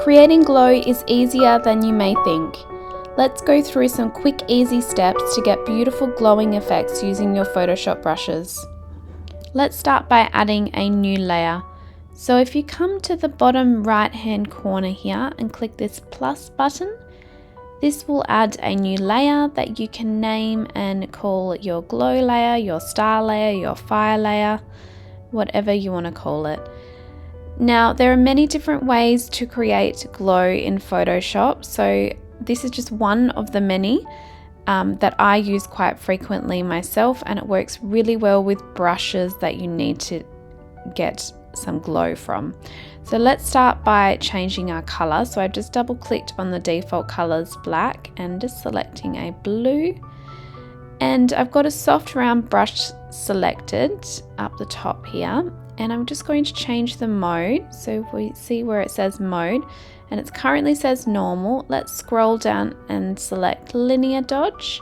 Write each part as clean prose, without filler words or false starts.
Creating glow is easier than you may think. Let's go through some quick, easy steps to get beautiful glowing effects using your Photoshop brushes. Let's start by adding a new layer. So if you come to the bottom right hand corner here and click this plus button, this will add a new layer that you can name and call your glow layer, your star layer, your fire layer, whatever you want to call it. Now, there are many different ways to create glow in Photoshop, so this is just one of the many that I use quite frequently myself, and it works really well with brushes that you need to get some glow from. So let's start by changing our color. So I've just double clicked on the default colors black and just selecting a blue, and I've got a soft round brush selected up the top here. And I'm just going to change the mode. So if we see where it says mode, and it currently says normal, let's scroll down and select linear dodge.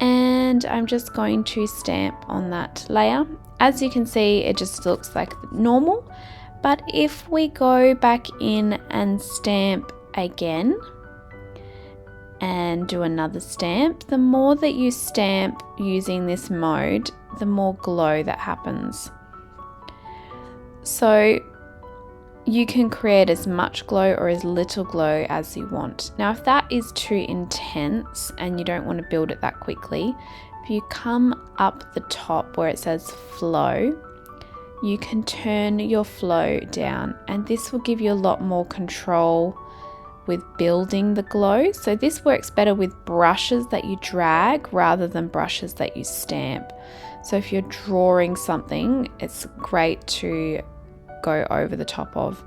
And I'm just going to stamp on that layer. As you can see, it just looks like normal. But if we go back in and stamp again and do another stamp, the more that you stamp using this mode, the more glow that happens. So you can create as much glow or as little glow as you want. Now, if that is too intense and you don't want to build it that quickly, if you come up the top where it says flow, you can turn your flow down, and this will give you a lot more control with building the glow. So this works better with brushes that you drag rather than brushes that you stamp. So if you're drawing something, it's great to go over the top of.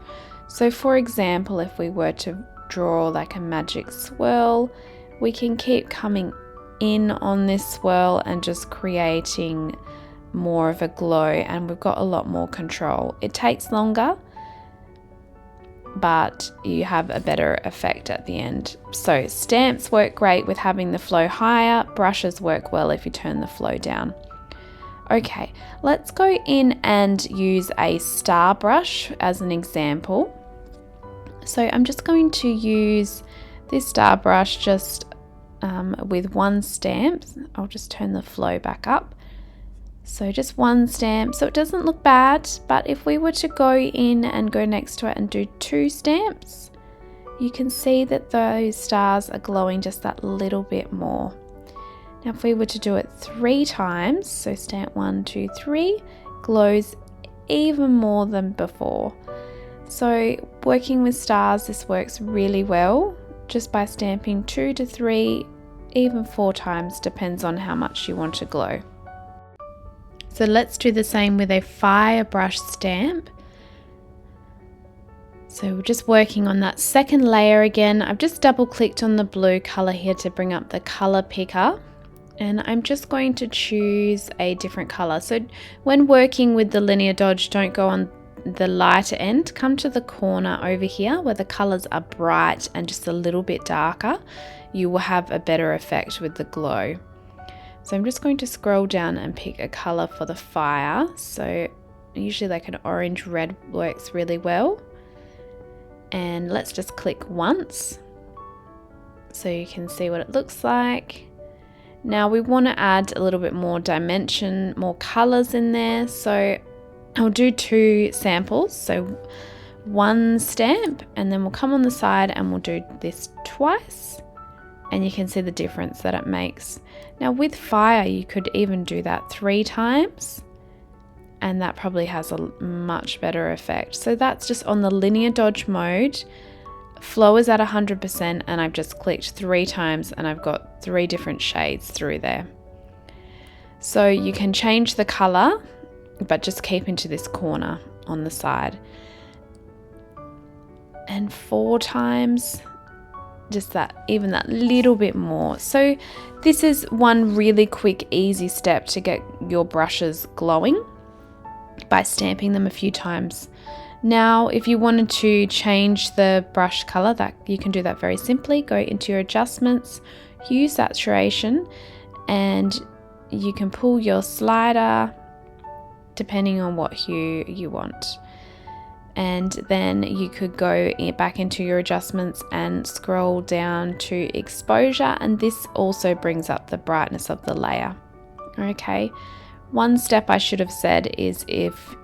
So for example, if we were to draw like a magic swirl, we can keep coming in on this swirl and just creating more of a glow, and we've got a lot more control. It takes longer, but you have a better effect at the end. So stamps work great with having the flow higher, brushes work well if you turn the flow down. Okay, let's go in and use a star brush as an example. So I'm just going to use this star brush just with one stamp. I'll just turn the flow back up. So just one stamp, so it doesn't look bad, but if we were to go in and go next to it and do 2 stamps, you can see that those stars are glowing just that little bit more. Now if we were to do it 3 times, so stamp 1, 2, 3, glows even more than before. So working with stars, this works really well just by stamping 2 to 3, even 4 times, depends on how much you want to glow. So let's do the same with a fire brush stamp. So we're just working on that second layer again. I've just double clicked on the blue color here to bring up the color picker. And I'm just going to choose a different color. So when working with the linear dodge, don't go on the lighter end. Come to the corner over here where the colors are bright and just a little bit darker. You will have a better effect with the glow. So I'm just going to scroll down and pick a color for the fire. So usually like an orange red works really well. And let's just click once so you can see what it looks like. Now we want to add a little bit more dimension, more colors in there. So I'll do 2 samples. So 1 stamp, and then we'll come on the side and we'll do this twice. And you can see the difference that it makes. Now with fire, you could even do that 3 times, and that probably has a much better effect. So that's just on the linear dodge mode. Flow is at 100%, and I've just clicked 3 times and I've got 3 different shades through there. So you can change the color, but just keep into this corner on the side. And 4 times, just that, even that little bit more. So this is one really quick, easy step to get your brushes glowing by stamping them a few times. Now, if you wanted to change the brush color, that you can do that very simply. Go into your adjustments, use saturation, and you can pull your slider depending on what hue you want. and then you could go back into your adjustments and scroll down to exposure, and this also brings up the brightness of the layer. Okay, one step I should have said is if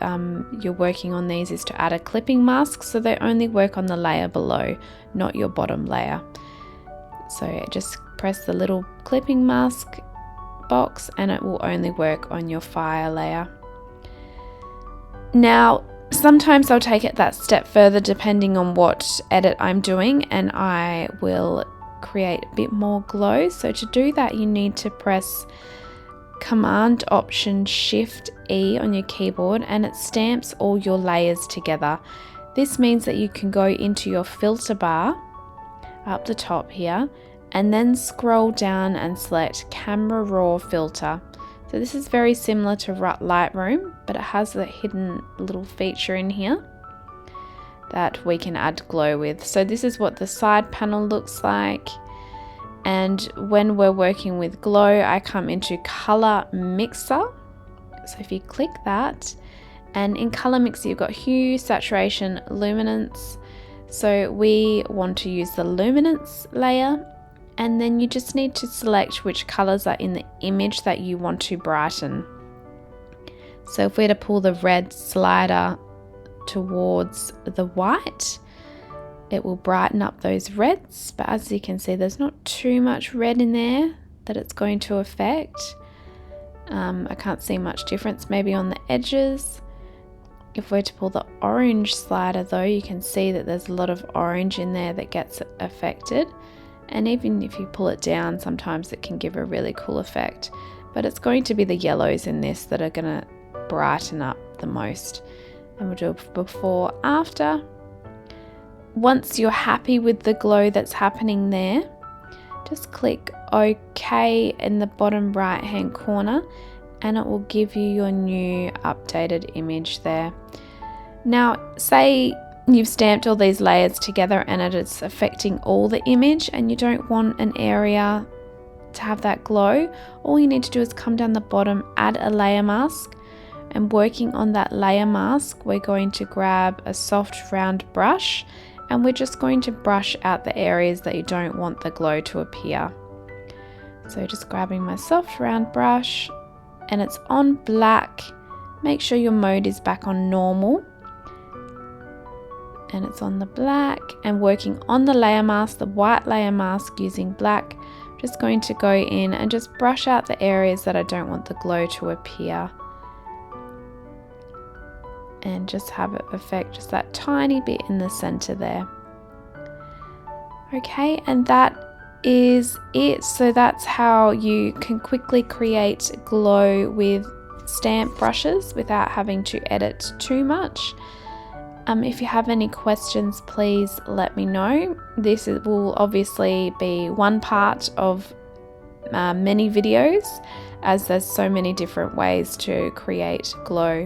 you're working on these is to add a clipping mask, so they only work on the layer below, not your bottom layer. So just press the little clipping mask box and it will only work on your fire layer. Now sometimes I'll take it that step further depending on what edit I'm doing, and I will create a bit more glow. So to do that you need to press Command Option Shift E on your keyboard, and it stamps all your layers together. This means that you can go into your filter bar up the top here and then scroll down and select Camera Raw Filter. So this is very similar to Lightroom, but it has a hidden little feature in here that we can add glow with. So this is what the side panel looks like. And when we're working with glow, I come into Color Mixer. So if you click that, and in Color Mixer you've got hue, saturation, luminance. So we want to use the luminance layer, and then you just need to select which colors are in the image that you want to brighten. So if we're to pull the red slider towards the white, it will brighten up those reds, but as you can see there's not too much red in there that it's going to affect. I can't see much difference maybe on the edges. If we're to pull the orange slider though, you can see that there's a lot of orange in there that gets affected, and even if you pull it down sometimes it can give a really cool effect, but it's going to be the yellows in this that are going to brighten up the most. And we'll do a before after. Once you're happy with the glow that's happening there, just click OK in the bottom right hand corner and it will give you your new updated image there. Now say you've stamped all these layers together and it is affecting all the image and you don't want an area to have that glow, all you need to do is come down the bottom, add a layer mask, and working on that layer mask we're going to grab a soft round brush and we're just going to brush out the areas that you don't want the glow to appear. So just grabbing my soft round brush, and it's on black. Make sure your mode is back on normal. And it's on the black, and working on the layer mask, the white layer mask using black, just going to go in and just brush out the areas that I don't want the glow to appear. And just have it affect just that tiny bit in the center there. Okay, and that is it. So that's how you can quickly create glow with stamp brushes without having to edit too much. If you have any questions, please let me know. This will obviously be one part of many videos, as there's so many different ways to create glow.